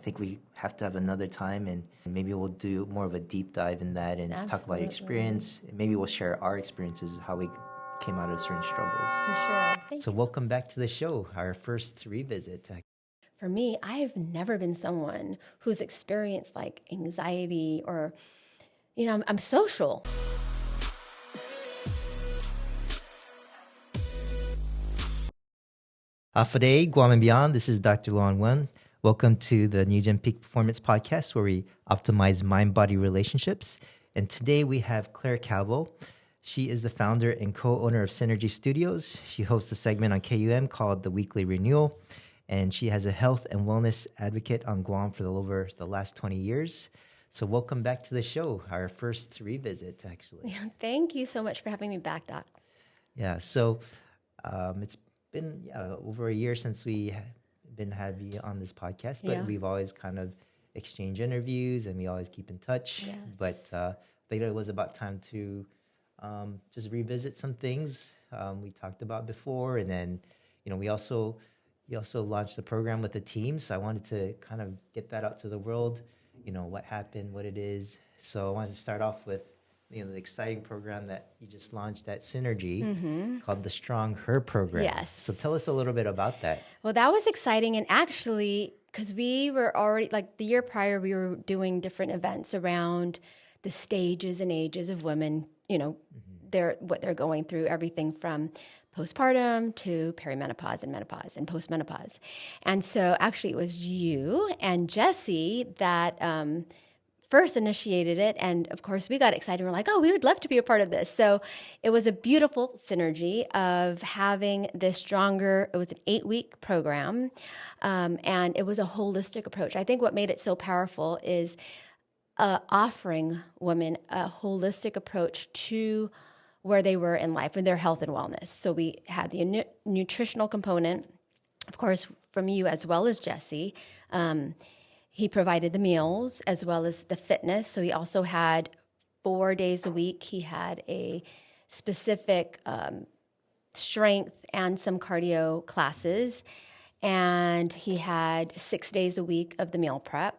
think we have to have another time, and maybe we'll do more of a deep dive in that and talk about your experience. Maybe we'll share our experiences, how we came out of certain struggles. For sure. Thank So you. welcome back to the show, our first revisit. For me, I have never been someone who's experienced like anxiety or, I'm social. Today, Guam and Beyond, this is Dr. Luan Wen. Welcome to the Newgen Peak Performance podcast, where we optimize mind-body relationships. And today we have Clare Calvo. She is the founder and co-owner of Synergy Studios. She hosts a segment on KUM called The Weekly Renewal. And she has a health and wellness advocate on Guam for over the last 20 years. So welcome back to the show, our first revisit, actually. Yeah, thank you so much for having me back, Doc. Yeah, so it's been over a year since we been having you on this podcast, but we've always kind of exchanged interviews and we always keep in touch. Yes. But I think it was about time to just revisit some things we talked about before, and then you also launched the program with the team, so I wanted to kind of get that out to the world. What happened, what it is. So I wanted to start off with the exciting program that you just launched at Synergy called the Strong Her program. Yes. So tell us a little bit about that. Well, that was exciting. And actually, because we were already, like the year prior, we were doing different events around the stages and ages of women, what they're going through, everything from postpartum to perimenopause and menopause and postmenopause. And so actually it was you and Jessie that first initiated it. And of course we got excited. We're like, oh, we would love to be a part of this. So it was a beautiful synergy of having this stronger, it was an 8-week program. And it was a holistic approach. I think what made it so powerful is offering women a holistic approach to where they were in life and their health and wellness. So we had the nutritional component, of course, from you as well as Jesse. He provided the meals as well as the fitness. So he also had 4 days a week. He had a specific strength and some cardio classes. And he had 6 days a week of the meal prep.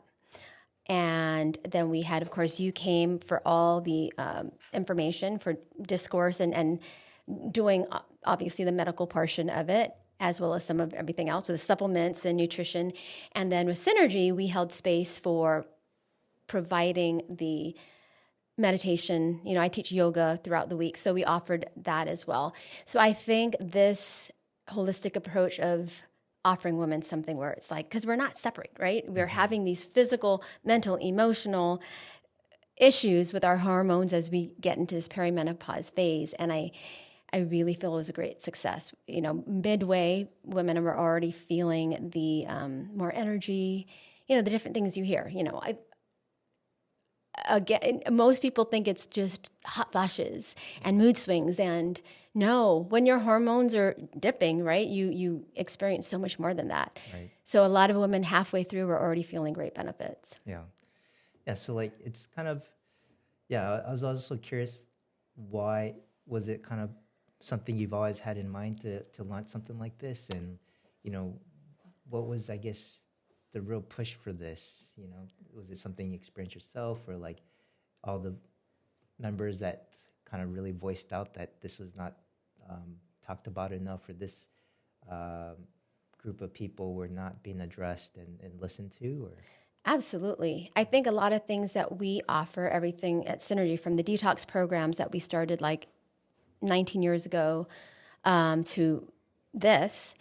And then we had, of course, you came for all the information for discourse and doing obviously the medical portion of it, as well as some of everything else with supplements and nutrition. And then with Synergy, we held space for providing the meditation. I teach yoga throughout the week, so we offered that as well. So I think this holistic approach of offering women something where it's like, because we're not separate, right? We're having these physical, mental, emotional issues with our hormones as we get into this perimenopause phase. And I really feel it was a great success. Midway, women were already feeling the more energy, the different things you hear. Again, most people think it's just hot flashes and mood swings, and no, when your hormones are dipping, right, you experience so much more than that. Right. So a lot of women halfway through were already feeling great benefits. Yeah. So it's kind of, I was also curious, why was it kind of something you've always had in mind to launch something like this, and what was, I guess, the real push for this? Was it something you experienced yourself, or like all the members that kind of really voiced out that this was not talked about enough, or this group of people were not being addressed and listened to? Or Absolutely. I think a lot of things that we offer, everything at Synergy, from the detox programs that we started like 19 years ago to this,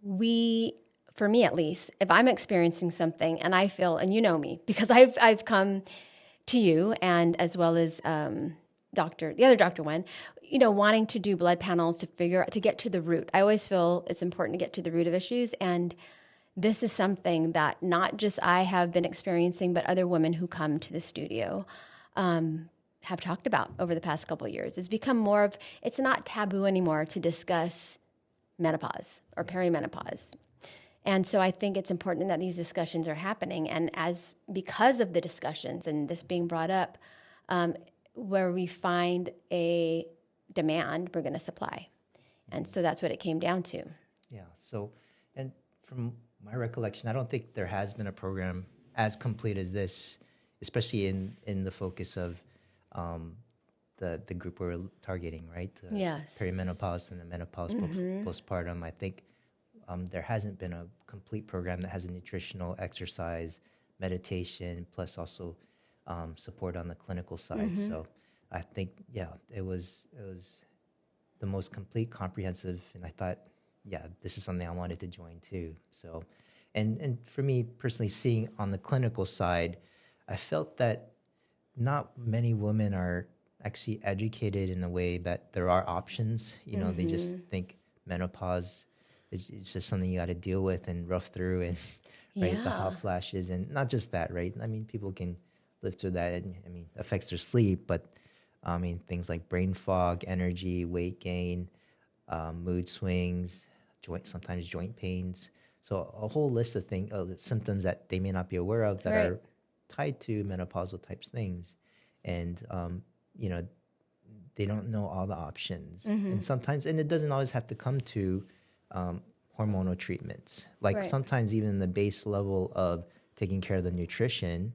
for me at least, if I'm experiencing something and I feel, and you know me, because I've come to you and as well as the other Dr. Wen, wanting to do blood panels to get to the root. I always feel it's important to get to the root of issues, and this is something that not just I have been experiencing, but other women who come to the studio have talked about over the past couple of years. It's become more of, it's not taboo anymore to discuss menopause or perimenopause. And so I think it's important that these discussions are happening. And because of the discussions and this being brought up, where we find a demand, we're going to supply. And so that's what it came down to. Yeah. So, and from my recollection, I don't think there has been a program as complete as this, especially in the focus of the group we're targeting, right? Yes. Perimenopause and the menopause postpartum. I think there hasn't been a complete program that has a nutritional, exercise, meditation, plus also support on the clinical side. So I think, yeah, it was the most complete, comprehensive, and I thought, yeah, this is something I wanted to join too. So, and for me personally, seeing on the clinical side, I felt that not many women are actually educated in the way that there are options. You know, they just think menopause is it's just something you got to deal with and rough through, and right, the hot flashes, and not just that, right? I mean, people can live through that, and I mean, affects their sleep, but I mean, things like brain fog, energy, weight gain, mood swings, sometimes joint pains. So a whole list of symptoms that they may not be aware of that are tied to menopausal types things. And, you know, they don't know all the options. And sometimes, and it doesn't always have to come to hormonal treatments. Like sometimes even the base level of taking care of the nutrition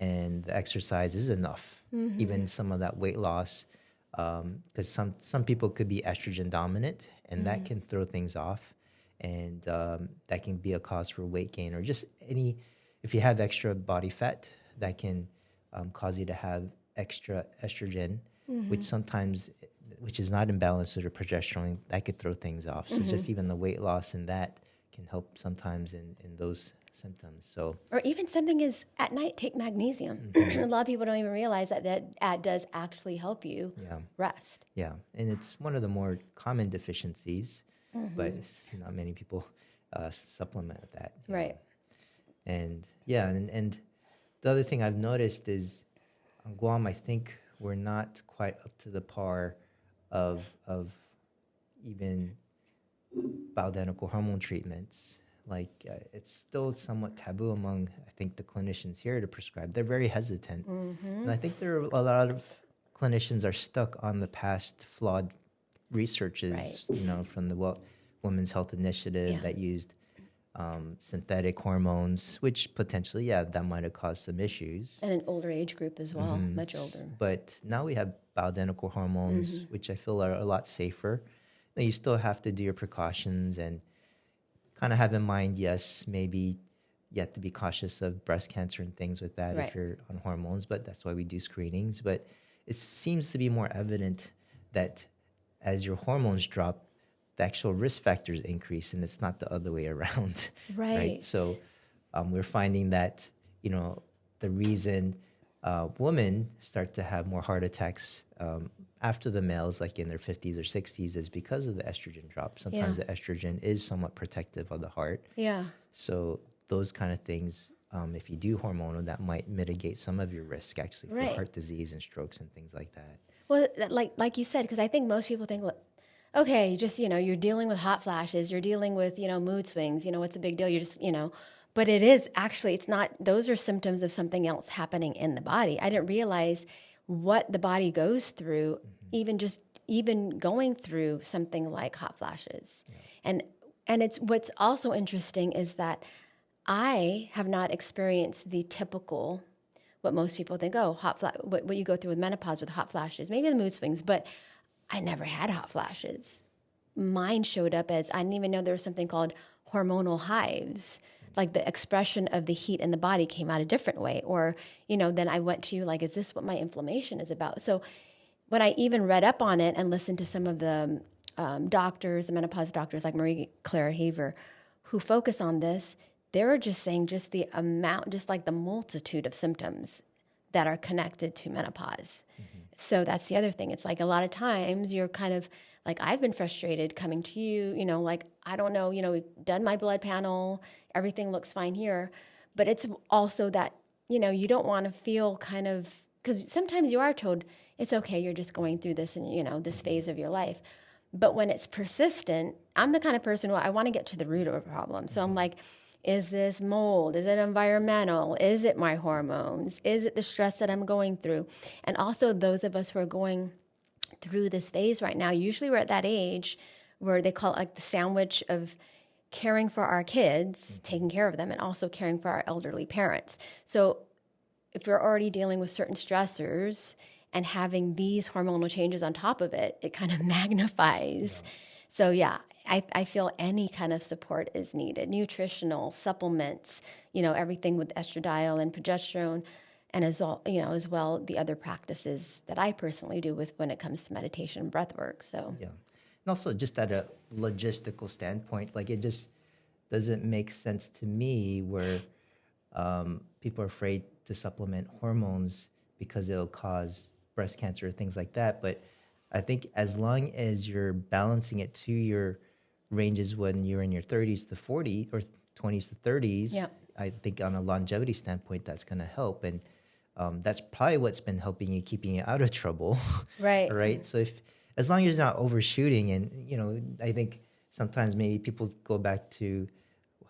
and the exercise is enough. Even some of that weight loss, because some people could be estrogen dominant, and that can throw things off, and that can be a cause for weight gain, or just if you have extra body fat, that can cause you to have extra estrogen, which is not in balance with your progesterone, that could throw things off. So just even the weight loss and that can help sometimes in those symptoms. So, or even something is at night, take magnesium. A lot of people don't even realize that does actually help you rest. Yeah, and it's one of the more common deficiencies, but not many people supplement that. Right. Know. And yeah, and the other thing I've noticed is on Guam, I think we're not quite up to the par of even bioidentical hormone treatments. Like it's still somewhat taboo among, I think, the clinicians here to prescribe. They're very hesitant. And I think there are a lot of clinicians are stuck on the past flawed researches, you know, from the Women's Health Initiative that used synthetic hormones, which potentially, that might have caused some issues. And an older age group as well, much older. But now we have bioidentical hormones, which I feel are a lot safer. Now, you still have to do your precautions and kind of have in mind, yes, maybe you have to be cautious of breast cancer and things with that if you're on hormones, but that's why we do screenings. But it seems to be more evident that as your hormones drop, the actual risk factors increase, and it's not the other way around. Right? So we're finding that, you know, the reason women start to have more heart attacks after the males, like in their 50s or 60s, is because of the estrogen drop. Sometimes the estrogen is somewhat protective of the heart. Yeah. So those kind of things, if you do hormonal, that might mitigate some of your risk actually for heart disease and strokes and things like that. Well, like you said, because I think most people think, okay, just, you know, you're dealing with hot flashes, you're dealing with, you know, mood swings, you know, what's a big deal? You're just, you know, but it is actually, it's not, those are symptoms of something else happening in the body. I didn't realize what the body goes through, even going through something like hot flashes. Yeah. And it's, what's also interesting is that I have not experienced the typical, what most people think, what you go through with menopause with hot flashes, maybe the mood swings, but I never had hot flashes. Mine showed up as, I didn't even know there was something called hormonal hives. Like the expression of the heat in the body came out a different way. Or, you know, then I went to like, is this what my inflammation is about? So when I even read up on it and listened to some of the doctors, the menopause doctors like Clare Calvo, who focus on this, they were just saying just the amount, just like the multitude of symptoms that are connected to menopause. So that's the other thing. It's like a lot of times you're kind of like, I've been frustrated coming to you, you know, like, I don't know, you know, we've done my blood panel, everything looks fine here. But it's also that, you know, you don't want to feel kind of, because sometimes you are told it's okay, you're just going through this and, you know, this phase of your life. But when it's persistent, I'm the kind of person who I want to get to the root of a problem. So I'm like, is this mold? Is it environmental? Is it my hormones? Is it the stress that I'm going through? And also those of us who are going through this phase right now, usually we're at that age where they call it like the sandwich of caring for our kids, taking care of them, and also caring for our elderly parents. So if we're already dealing with certain stressors and having these hormonal changes on top of it, it kind of magnifies. Yeah. So yeah, I feel any kind of support is needed. Nutritional, supplements, everything with estradiol and progesterone, and as well, the other practices that I personally do with when it comes to meditation and breath work. So yeah. And also just at a logistical standpoint, like it just doesn't make sense to me where people are afraid to supplement hormones because it'll cause breast cancer or things like that. But I think as long as you're balancing it to your ranges when you're in your 30s to 40 or 20s to 30s, yep. I think on a longevity standpoint, that's going to help. And that's probably what's been helping you, keeping you out of trouble. Right. Right. So as long as you're not overshooting, and, I think sometimes maybe people go back to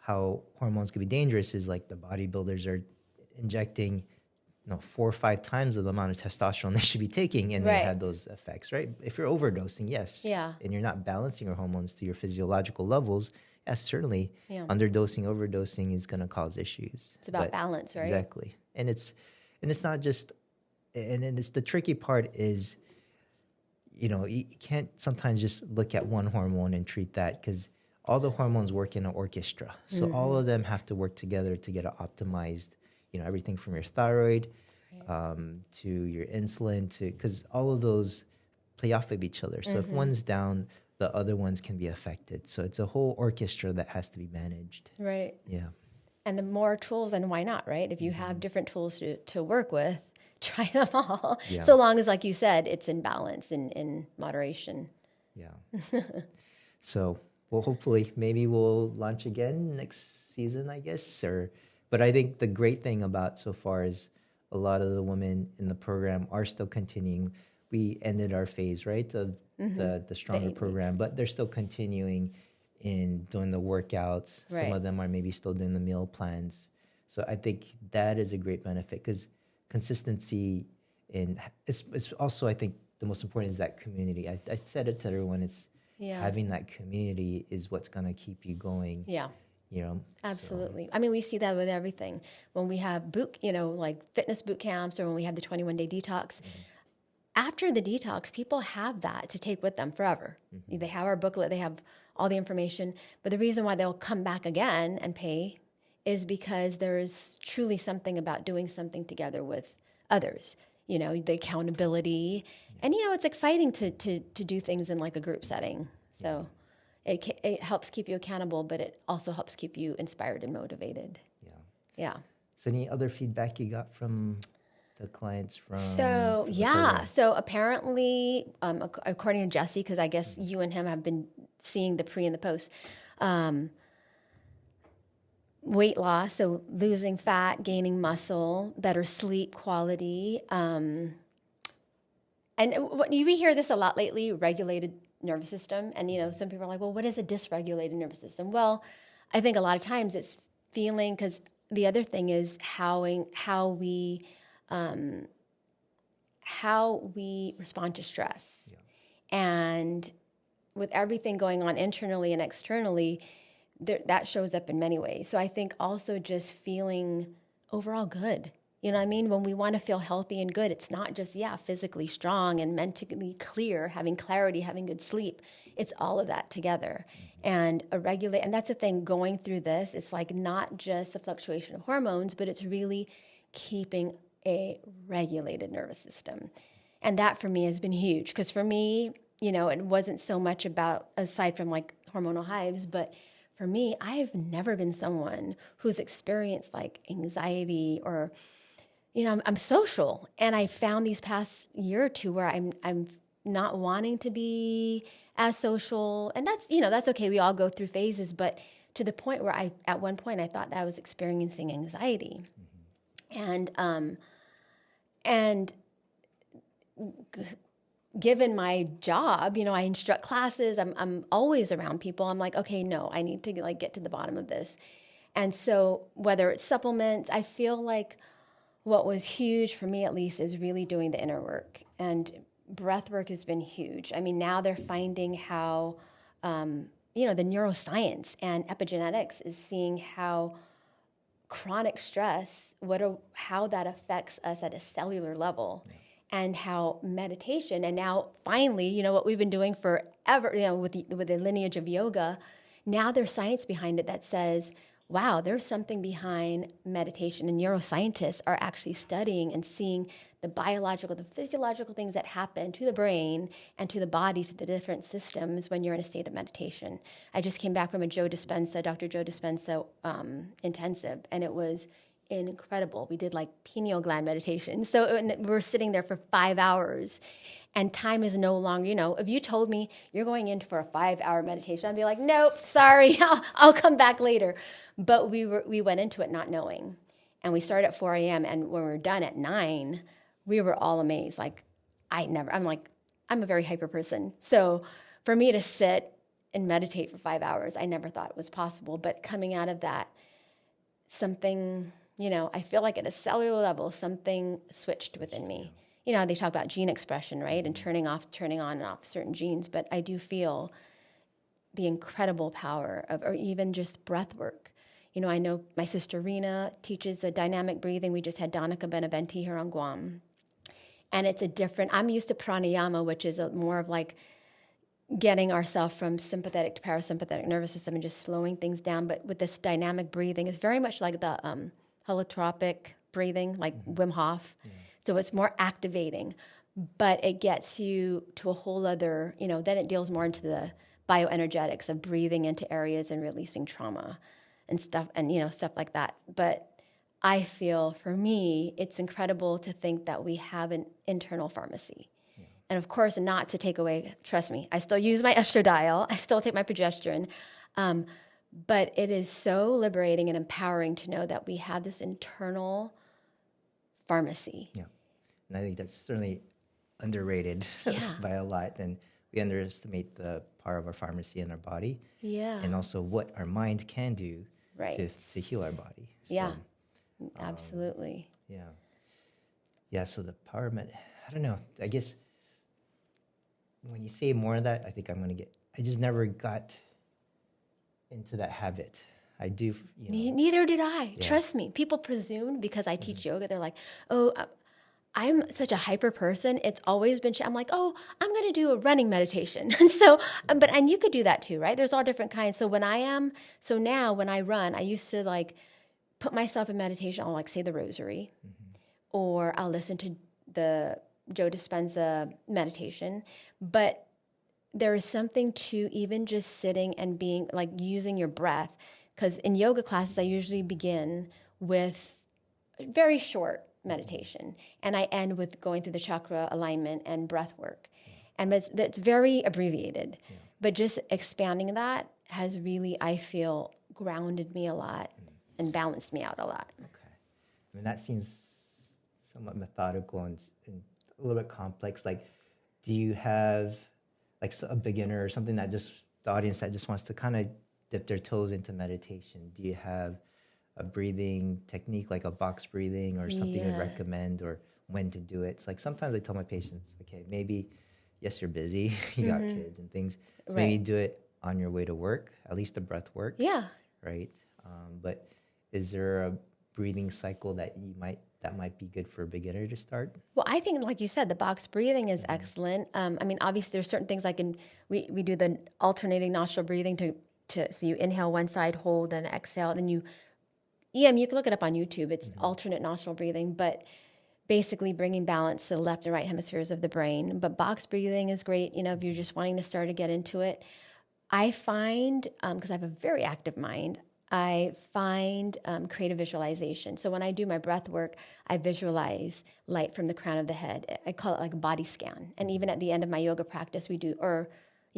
how hormones can be dangerous is like the bodybuilders are injecting 4 or 5 times the amount of testosterone they should be taking, and right. they had those effects, right? If you're overdosing, yes. Yeah. And you're not balancing your hormones to your physiological levels, yes, certainly. Yeah. Underdosing, overdosing is going to cause issues. It's about balance, right? Exactly. And it's not just, and it's the tricky part is, you can't sometimes just look at one hormone and treat that because all the hormones work in an orchestra. So mm-hmm. all of them have to work together to get an optimized, everything from your thyroid to your insulin, because all of those play off of each other. So mm-hmm. if one's down, the other ones can be affected. So it's a whole orchestra that has to be managed. Right. Yeah. And the more tools, and why not, right? If you mm-hmm. have different tools to work with, try them all. Yeah. So long as, like you said, it's in balance and in moderation. Yeah. So, well, hopefully, maybe we'll launch again next season, I guess. But I think the great thing about so far is a lot of the women in the program are still continuing. We ended our phase, right, of mm-hmm. the Stronger program, but they're still continuing in doing the workouts. Right. Some of them are maybe still doing the meal plans. So I think that is a great benefit because consistency it's also, I think, the most important is that community. I said it to everyone. It's having that community is what's going to keep you going. Yeah. Absolutely. So. I mean, we see that with everything. When we have like fitness boot camps or when we have the 21-day detox, mm-hmm. after the detox, people have that to take with them forever. Mm-hmm. They have our booklet, they have all the information. But the reason why they'll come back again and pay is because there is truly something about doing something together with others. The accountability. Yeah. And, it's exciting to do things in like a group setting. So it helps keep you accountable, but it also helps keep you inspired and motivated. Yeah. Yeah. So any other feedback you got from the clients from So apparently, according to Jesse, because I guess you and him have been seeing the pre and the post, weight loss, so losing fat, gaining muscle, better sleep quality. And we hear this a lot lately, regulated nervous system. And, some people are like, well, what is a dysregulated nervous system? Well, I think a lot of times it's feeling, because the other thing is how we respond to stress. Yeah. And with everything going on internally and externally, that shows up in many ways. So I think also just feeling overall good. You know what I mean? When we want to feel healthy and good, it's not just, physically strong and mentally clear, having clarity, having good sleep. It's all of that together. And and that's the thing, going through this, it's like not just a fluctuation of hormones, but it's really keeping a regulated nervous system. And that for me has been huge. Because for me, it wasn't so much about, aside from like hormonal hives, but for me, I've never been someone who's experienced like anxiety or, I'm social. And I found these past year or two where I'm not wanting to be as social. And that's okay. We all go through phases, but to the point where at one point I thought that I was experiencing anxiety. Mm-hmm. And given my job, I instruct classes, I'm always around people. I'm like, okay, no, I need to like get to the bottom of this. And so whether it's supplements, I feel like what was huge for me at least is really doing the inner work, and breath work has been huge. I mean, now they're finding how, the neuroscience and epigenetics is seeing how chronic stress, how that affects us at a cellular level, and how meditation, and now finally, what we've been doing forever, with the lineage of yoga, now there's science behind it that says, wow, there's something behind meditation, and neuroscientists are actually studying and seeing the biological, the physiological things that happen to the brain and to the body, to the different systems when you're in a state of meditation. I just came back from a Dr. Joe Dispenza intensive, and it was incredible. We did like pineal gland meditation. So we're sitting there for 5 hours, and time is no longer, if you told me you're going in for a 5-hour meditation, I'd be like, nope, sorry, I'll come back later. But we went into it not knowing. And we started at 4 a.m. And when we were done at 9, we were all amazed. Like, I'm a very hyper person. So for me to sit and meditate for 5 hours, I never thought it was possible. But coming out of that, something, I feel like at a cellular level, something switched within me. They talk about gene expression, right? And turning on and off certain genes. But I do feel the incredible power of, or even just breath work. I know my sister Rena teaches a dynamic breathing. We just had Donica Beneventi here on Guam. And it's I'm used to pranayama, which is more of like getting ourselves from sympathetic to parasympathetic nervous system and just slowing things down. But with this dynamic breathing, it's very much like the holotropic breathing, like Wim Hof. Yeah. So it's more activating, but it gets you to a whole other, then it deals more into the bioenergetics of breathing into areas and releasing trauma and stuff, and stuff like that. But I feel, for me, it's incredible to think that we have an internal pharmacy. Yeah. And of course, not to take away, trust me, I still use my estradiol, I still take my progesterone, but it is so liberating and empowering to know that we have this internal pharmacy. Yeah, and I think that's certainly underrated by a lot, and we underestimate the power of our pharmacy in our body. Yeah, and also what our mind can do to heal our body. So, yeah, absolutely. Yeah. So the power of I don't know. I guess when you say more of that, I think I just never got into that habit. I do. Neither did I. Yeah. Trust me. People presumed because I teach yoga, they're like, oh, I'm such a hyper person. It's always been, I'm like, oh, I'm going to do a running meditation. And so, and you could do that too, right? There's all different kinds. So now when I run, I used to like put myself in meditation. I'll like say the rosary, or I'll listen to the Joe Dispenza meditation. But there is something to even just sitting and being like using your breath. Because in yoga classes, I usually begin with very short meditation, and I end with going through the chakra alignment and breath work. And that's very abbreviated, but just expanding that has really, I feel, grounded me a lot and balanced me out a lot. Okay. I mean, that seems somewhat methodical and a little bit complex. Like, do you have like a beginner or something that just, the audience that just wants to kind of dip their toes into meditation? Do you have a breathing technique, like a box breathing or something you'd recommend, or when to do it? It's like sometimes I tell my patients, okay, maybe, yes, you're busy, you got kids and things, so maybe do it on your way to work, at least the breath work. Yeah. Right? But is there a breathing cycle that might be good for a beginner to start? Well, I think, like you said, the box breathing is excellent. I mean, obviously, there's certain things like we do the alternating nostril breathing so you inhale one side, hold, and exhale, and you can look it up on YouTube. It's alternate nostril breathing, but basically bringing balance to the left and right hemispheres of the brain. But box breathing is great, if you're just wanting to start to get into it. I find, because I have a very active mind, I find creative visualization. So when I do my breath work, I visualize light from the crown of the head. I call it like a body scan. And even at the end of my yoga practice,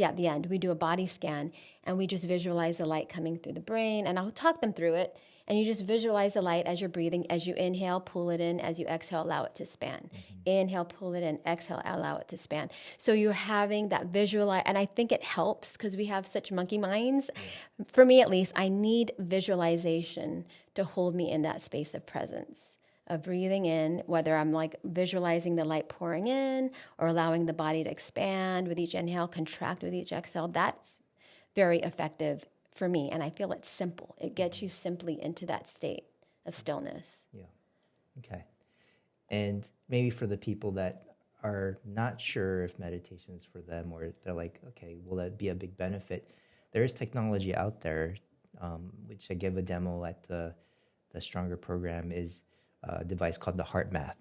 at the end, we do a body scan, and we just visualize the light coming through the brain. And I'll talk them through it. And you just visualize the light as you're breathing. As you inhale, pull it in. As you exhale, allow it to span. Inhale, pull it in. Exhale, allow it to span. So you're having that visualize. And I think it helps because we have such monkey minds. For me, at least, I need visualization to hold me in that space of presence, of breathing in, whether I'm like visualizing the light pouring in or allowing the body to expand with each inhale, contract with each exhale. That's very effective for me. And I feel it's simple. It gets you simply into that state of stillness. Yeah. Okay. And maybe for the people that are not sure if meditation is for them, or they're like, okay, will that be a big benefit? There is technology out there, which I gave a demo at the Stronger program, is a device called the Heart Math.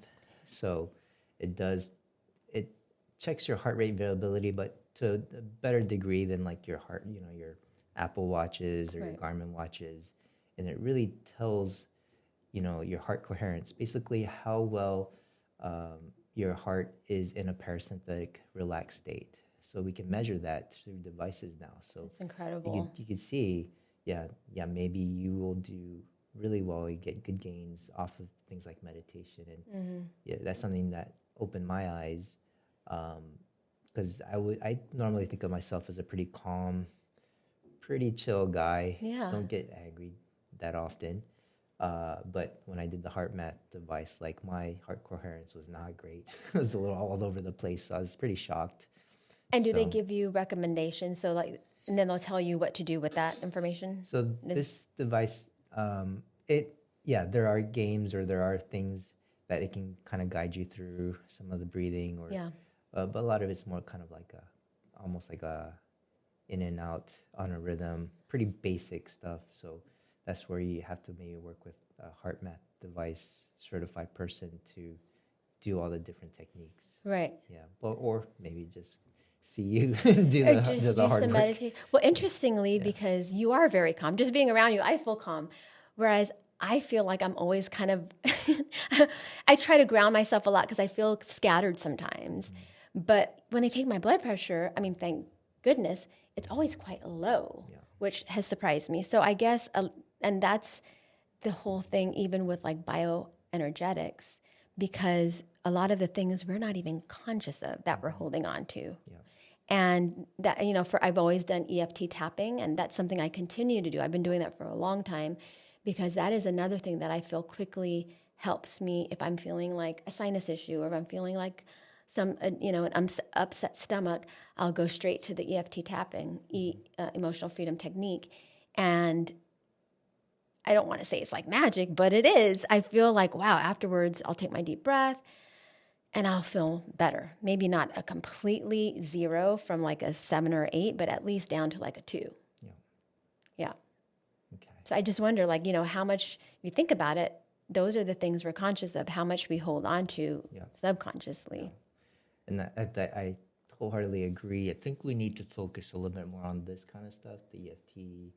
So it checks your heart rate variability, but to a better degree than like your heart, your Apple watches or your Garmin watches. And it really tells, your heart coherence, basically how well your heart is in a parasympathetic relaxed state. So we can measure that through devices now. So it's incredible. You could see, yeah, maybe you will do really well. You get good gains off of things like meditation, and yeah, that's something that opened my eyes. Because I normally think of myself as a pretty calm, pretty chill guy. Yeah. Don't get angry that often. But when I did the heart math device, like my heart coherence was not great. It was a little all over the place. So I was pretty shocked. And do they give you recommendations? So and then they'll tell you what to do with that information? So this device, there are games, or there are things that it can kind of guide you through, some of the breathing, or but a lot of it's more kind of like almost like a in and out on a rhythm, pretty basic stuff. So that's where you have to maybe work with a heart math device certified person to do all the different techniques. Right. Yeah. Or maybe just see you do the hard work. Meditate. Well, interestingly, because you are very calm, just being around you, I feel calm. Whereas I feel like I'm always kind of, I try to ground myself a lot because I feel scattered sometimes. But when they take my blood pressure, I mean, thank goodness, it's always quite low, which has surprised me. So I guess, and that's the whole thing, even with like bioenergetics, because a lot of the things we're not even conscious of that we're holding on to. Yeah. And that, I've always done EFT tapping, and that's something I continue to do. I've been doing that for a long time, because that is another thing that I feel quickly helps me if I'm feeling like a sinus issue, or if I'm feeling like an upset stomach, I'll go straight to the EFT tapping, emotional freedom technique. And I don't want to say it's like magic, but it is. I feel like, wow, afterwards I'll take my deep breath and I'll feel better. Maybe not a completely 0 from like a 7 or 8, but at least down to like a 2. Yeah. Okay. So I just wonder, how much, if you think about it, those are the things we're conscious of, how much we hold on to subconsciously. Yeah. And that I wholeheartedly agree. I think we need to focus a little bit more on this kind of stuff, the EFT,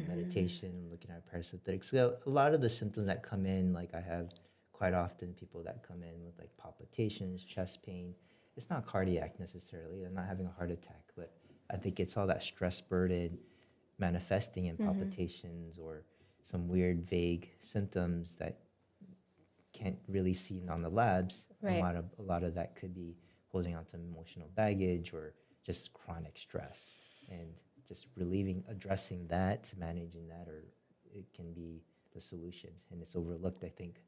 meditation, looking at parasympathetics. So a lot of the symptoms that come in, like I have quite often people that come in with like palpitations, chest pain. It's not cardiac necessarily. They're not having a heart attack, but I think it's all that stress burden manifesting in palpitations or some weird vague symptoms that can't really see on the labs. Right. A lot of that could be holding on to emotional baggage or just chronic stress, and just addressing that, managing that, or it can be the solution. And it's overlooked, I think,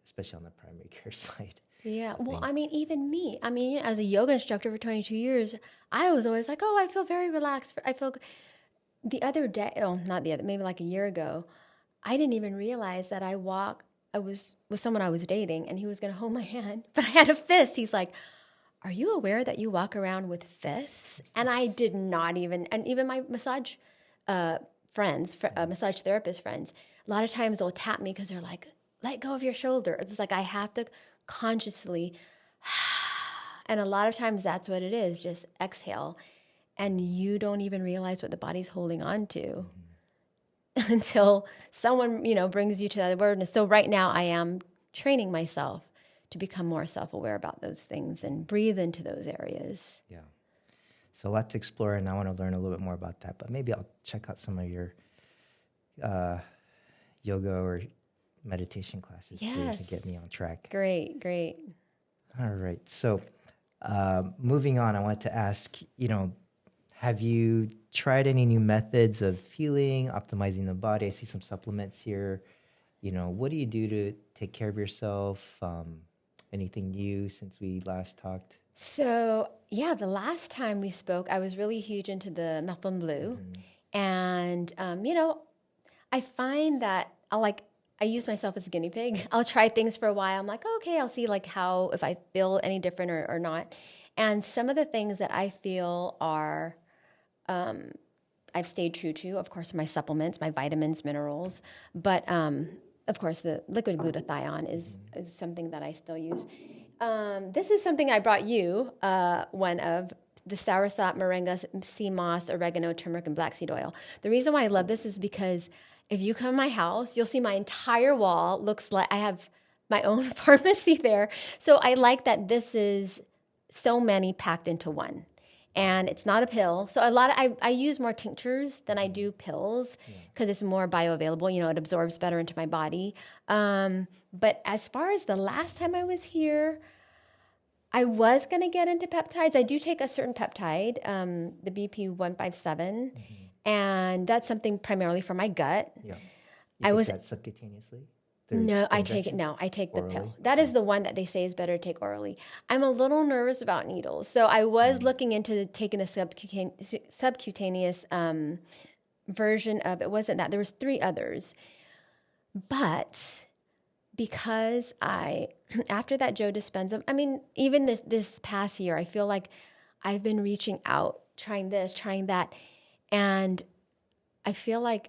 especially on the primary care side. Yeah. Well, I mean, even me, as a yoga instructor for 22 years, I was always like, oh, I feel very relaxed. I feel the other day, maybe like a year ago, I didn't even realize that I was with someone I was dating, and he was going to hold my hand, but I had a fist. He's like, are you aware that you walk around with fists? And I did not even, and even my massage massage therapist friends, a lot of times they'll tap me because they're like, let go of your shoulder. It's like I have to consciously, and a lot of times that's what it is, just exhale. And you don't even realize what the body's holding on to until someone, brings you to that awareness. So right now I am training myself to become more self-aware about those things and breathe into those areas. Yeah. So a lot to explore, and I want to learn a little bit more about that, but maybe I'll check out some of your yoga or meditation classes too, to get me on track. Great. All right. So moving on, I wanted to ask, have you tried any new methods of healing, optimizing the body? I see some supplements here. What do you do to take care of yourself? anything new since we last talked? So, yeah, the last time we spoke, I was really huge into the methylene blue. And, I find that I use myself as a guinea pig. I'll try things for a while. I'm like, okay, I'll see like how, if I feel any different or not. And some of the things that I feel are, I've stayed true to, of course, my supplements, my vitamins, minerals, but of course, the liquid glutathione is something that I still use. This is something I brought you, one of the soursop, moringa, sea moss, oregano, turmeric, and black seed oil. The reason why I love this is because if you come to my house, you'll see my entire wall looks like I have my own pharmacy there. So I like that this is so many packed into one. And it's not a pill. So I use more tinctures than I do pills because it's more bioavailable. It absorbs better into my body. But as far as the last time I was here, I was going to get into peptides. I do take a certain peptide, the BP157, and that's something primarily for my gut. Yeah. You take that subcutaneously? No, I take it. No, I take the pill. That is the one that they say is better to take orally. I'm a little nervous about needles, so I was looking into taking a subcutaneous version of. It wasn't that. There was 3 others, but because after that Joe Dispenza, I mean, even this past year, I feel like I've been reaching out, trying this, trying that, and I feel like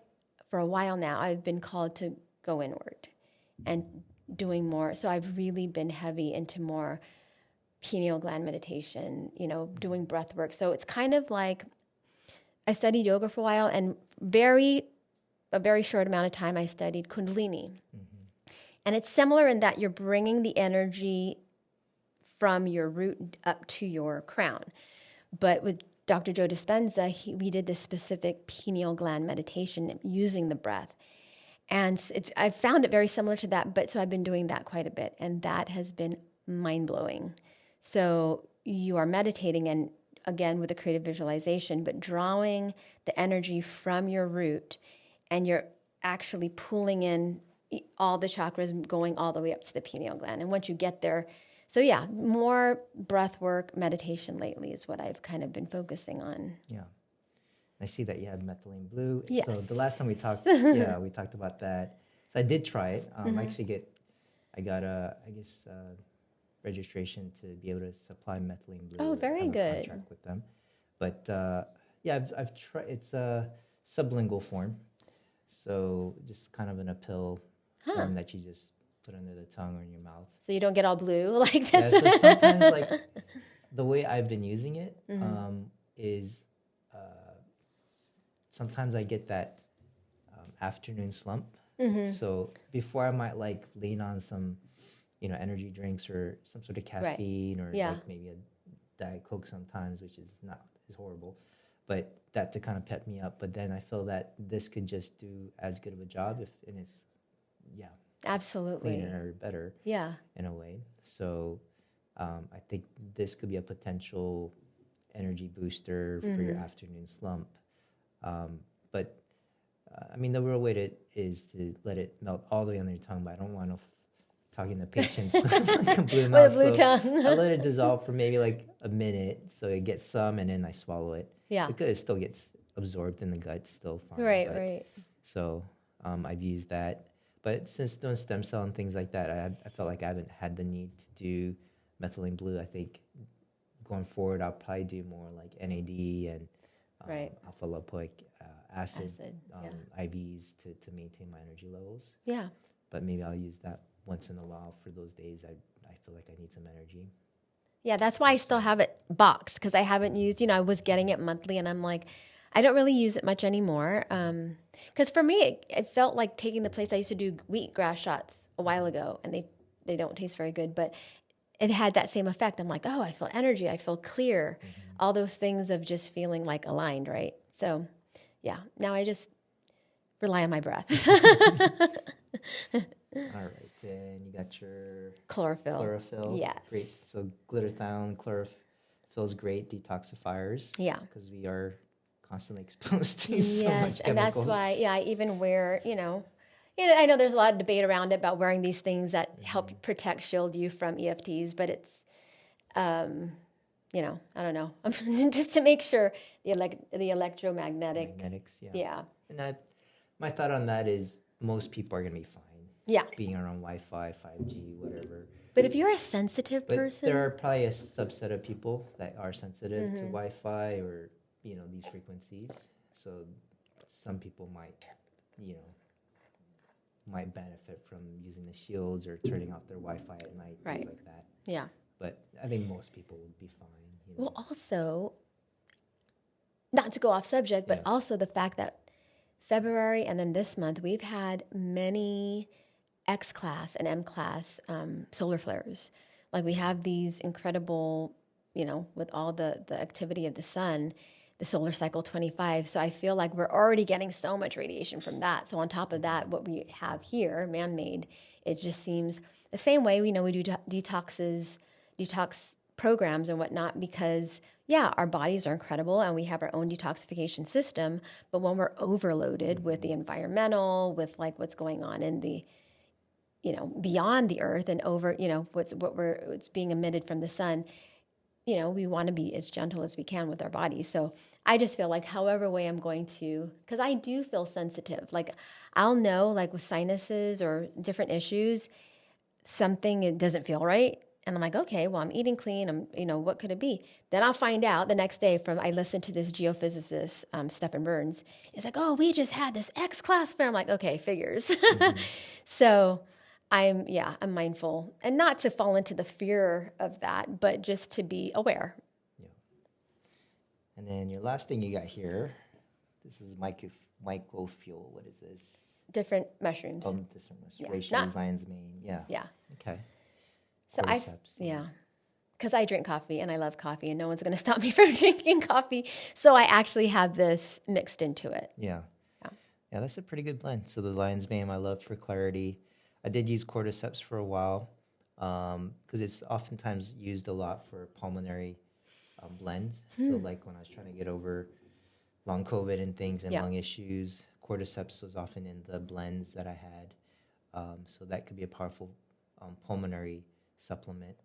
for a while now I've been called to go inward and doing more. So I've really been heavy into more pineal gland meditation, doing breath work. So it's kind of like I studied yoga for a while, and a very short amount of time I studied Kundalini. And it's similar in that you're bringing the energy from your root up to your crown. But with Dr. Joe Dispenza, we did this specific pineal gland meditation using the breath. And I found it very similar to that, but so I've been doing that quite a bit, and that has been mind-blowing. So you are meditating, and again, with a creative visualization, but drawing the energy from your root, and you're actually pulling in all the chakras going all the way up to the pineal gland. And once you get there, so yeah, more breath work, meditation lately is what I've kind of been focusing on. Yeah. I see that you have methylene blue. Yes. So the last time we talked, we talked about that. So I did try it. I got registration to be able to supply methylene blue. Oh, very good. Contract with them. But I've tried. It's a sublingual form, so just kind of in a pill form that you just put under the tongue or in your mouth. So you don't get all blue like this. Yeah. So sometimes, like the way I've been using it is. Sometimes I get that afternoon slump. So before I might like lean on some, energy drinks or some sort of caffeine or like maybe a Diet Coke sometimes, which is not as horrible, but that to kind of pep me up. But then I feel that this could just do as good of a job and it's, absolutely cleaner or better. Yeah. In a way. So I think this could be a potential energy booster for your afternoon slump. But the real way is to let it melt all the way on your tongue. But I don't want to talking to patients like a blue mouth. With a blue tongue. I let it dissolve for maybe like a minute, so it gets some, and then I swallow it. Yeah, because it still gets absorbed in the gut, still fine. Right. So I've used that, but since doing stem cell and things like that, I felt like I haven't had the need to do methylene blue. I think going forward, I'll probably do more like NAD and alpha lipoic acid IVs to maintain my energy levels. Yeah. But maybe I'll use that once in a while for those days I feel like I need some energy. Yeah, that's why I still have it boxed, because I haven't used, I was getting it monthly, and I'm like, I don't really use it much anymore. Because for me, it felt like taking the place. I used to do wheatgrass shots a while ago, and they don't taste very good, but it had that same effect. I'm like, oh, I feel energy. I feel clear. All those things of just feeling like aligned, right? So, yeah, now I just rely on my breath. All right, and you got your chlorophyll. Yeah, great. So glutathione, chlorophyll is great detoxifiers. Yeah, because we are constantly exposed to so much chemicals. And that's why, I even wear, I know there's a lot of debate around it about wearing these things that help protect, shield you from EFTs, but it's, I don't know, just to make sure the electromagnetic, Magnetics, yeah. yeah, And my thought on that is most people are going to be fine. yeah. Being around Wi-Fi, 5G, whatever. But if you're a sensitive But person, there are probably a subset of people that are sensitive to Wi-Fi or, these frequencies. So some people might benefit from using the shields or turning off their Wi-Fi at night, right, things like that. Yeah. But I think most people would be fine. Well, also, not to go off subject, but Yeah. also the fact that February and then this month, we've had many X-class and M-class solar flares. Like we have these incredible, with all the activity of the sun, the solar cycle 25. So I feel like we're already getting so much radiation from that. So on top of that, what we have here, man-made, it just seems the same way. We do detox programs and whatnot because, our bodies are incredible and we have our own detoxification system. But when we're overloaded with the environmental, with like what's going on in the beyond the earth and over, what's being emitted from the sun, we want to be as gentle as we can with our bodies. So I just feel like however way I'm going to, because I do feel sensitive. Like I'll know, like with sinuses or different issues, it doesn't feel right. And I'm like, okay, well, I'm eating clean. What could it be? Then I'll find out the next day I listened to this geophysicist, Stephen Burns. He's like, oh, we just had this X-class fair. I'm like, okay, figures. So I'm mindful and not to fall into the fear of that, but just to be aware. Yeah. And then your last thing you got here, this is mycofuel. What is this? Different mushrooms. Different mushrooms. Reishi, lion's mane. Yeah. Yeah. Okay. So Cordyceps. because I drink coffee and I love coffee and no one's going to stop me from drinking coffee. So I actually have this mixed into it. Yeah, that's a pretty good blend. So the lion's mane I love for clarity. I did use cordyceps for a while because it's oftentimes used a lot for pulmonary blends. So like when I was trying to get over long COVID and things and lung issues, cordyceps was often in the blends that I had. So that could be a powerful pulmonary supplement.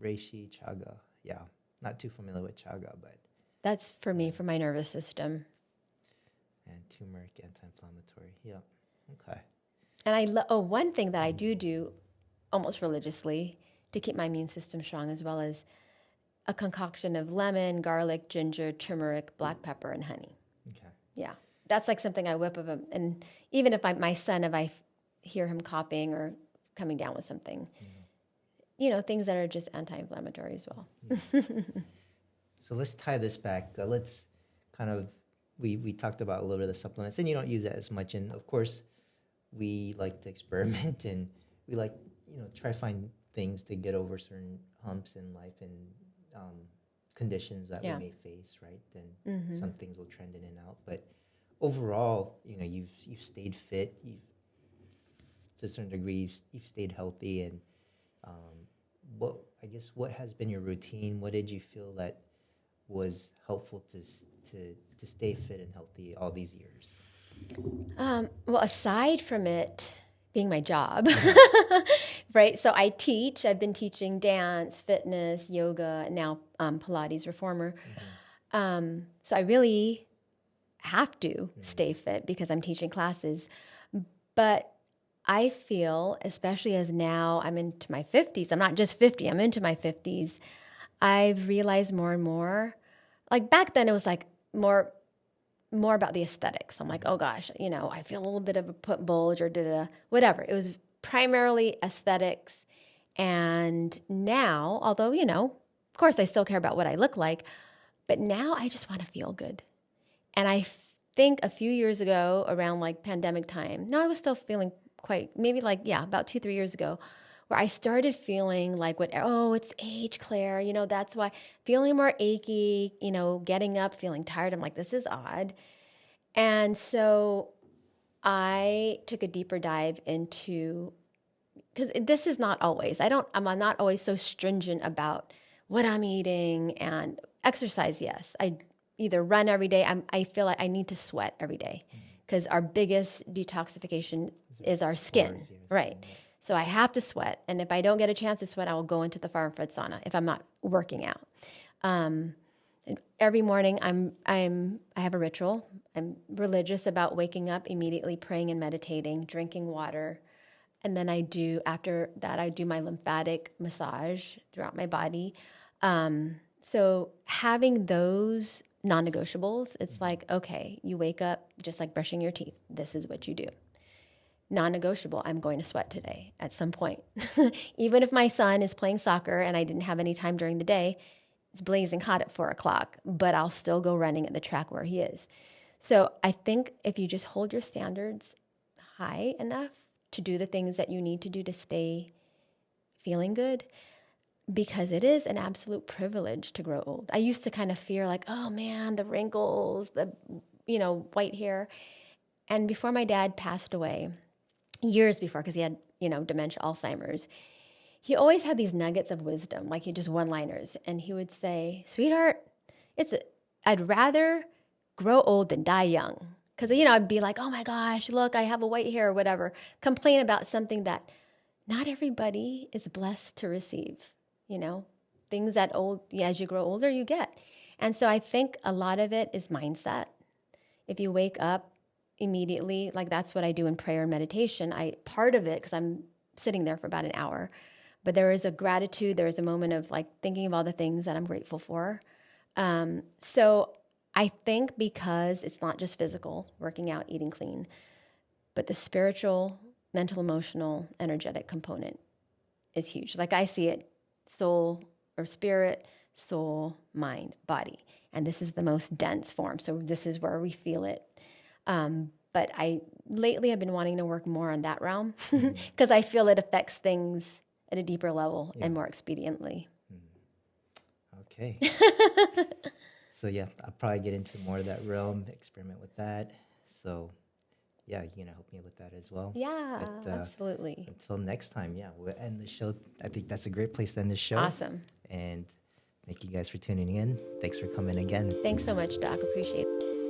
Reishi, chaga. Yeah, not too familiar with chaga, but that's for me, for my nervous system. And turmeric, anti-inflammatory. Yeah, okay. And one thing that I do almost religiously to keep my immune system strong, as well as a concoction of lemon, garlic, ginger, turmeric, black pepper, and honey. Okay. Yeah, that's like something I whip of him. And even if my son, if I hear him coughing or coming down with something, things that are just anti-inflammatory as well. Yeah. So let's tie this back. Let's kind of, we talked about a little bit of the supplements, and you don't use that as much. And of course, we like to experiment, and we like, try to find things to get over certain humps in life and conditions that we may face, right? Then some things will trend in and out. But overall, you've stayed fit. To a certain degree, you've stayed healthy, and what has been your routine? What did you feel that was helpful to stay fit and healthy all these years? Well, aside from it being my job, right? So I teach. I've been teaching dance, fitness, yoga, now Pilates reformer. So I really have to stay fit because I'm teaching classes. But I feel, especially as now I'm into my 50s, I'm not just 50, I'm into my 50s, I've realized more and more, like back then it was like more about the aesthetics. I'm like, oh gosh, I feel a little bit of a bulge or whatever. It was primarily aesthetics. And now, although, of course I still care about what I look like, but now I just want to feel good. And I think a few years ago around like pandemic time, I was still feeling about 2-3 years ago, where I started feeling like it's age, Claire, that's why feeling more achy, getting up, feeling tired. I'm like, this is odd. And so I took a deeper dive into, because this is not always, I'm not always so stringent about what I'm eating and exercise. Yes. I either run every day. I feel like I need to sweat every day. because our biggest detoxification is our skin, Pores, yeah, right? skin, yeah. So I have to sweat, and if I don't get a chance to sweat, I will go into the far infrared sauna if I'm not working out. And every morning, I have a ritual. I'm religious about waking up, immediately praying and meditating, drinking water, and then after that, I do my lymphatic massage throughout my body. So having those non-negotiables, it's like, okay, you wake up just like brushing your teeth. This is what you do. Non-negotiable, I'm going to sweat today at some point. Even if my son is playing soccer and I didn't have any time during the day, it's blazing hot at 4 o'clock, but I'll still go running at the track where he is. So I think if you just hold your standards high enough to do the things that you need to do to stay feeling good, because it is an absolute privilege to grow old. I used to kind of fear like, oh man, the wrinkles, the, white hair. And before my dad passed away, years before, because he had, dementia, Alzheimer's, he always had these nuggets of wisdom, like he just one-liners. And he would say, sweetheart, I'd rather grow old than die young. Because, I'd be like, oh my gosh, look, I have a white hair or whatever. Complain about something that not everybody is blessed to receive, things that as you grow older, you get. And so I think a lot of it is mindset. If you wake up immediately, like that's what I do in prayer and meditation. Part of it, because I'm sitting there for about an hour, but there is a gratitude, there is a moment of like thinking of all the things that I'm grateful for. So I think because it's not just physical, working out, eating clean, but the spiritual, mental, emotional, energetic component is huge. Like I see it, soul or spirit, soul, mind, body. And this is the most dense form. So this is where we feel it. But lately I've been wanting to work more on that realm because I feel it affects things at a deeper level and more expediently. Okay. So yeah, I'll probably get into more of that realm, experiment with that. So yeah, you're going to help me with that as well. Yeah, But, absolutely. until next time, yeah, we'll end the show. I think that's a great place to end the show. Awesome. And thank you guys for tuning in. Thanks for coming again. Thanks so much, Doc. Appreciate it.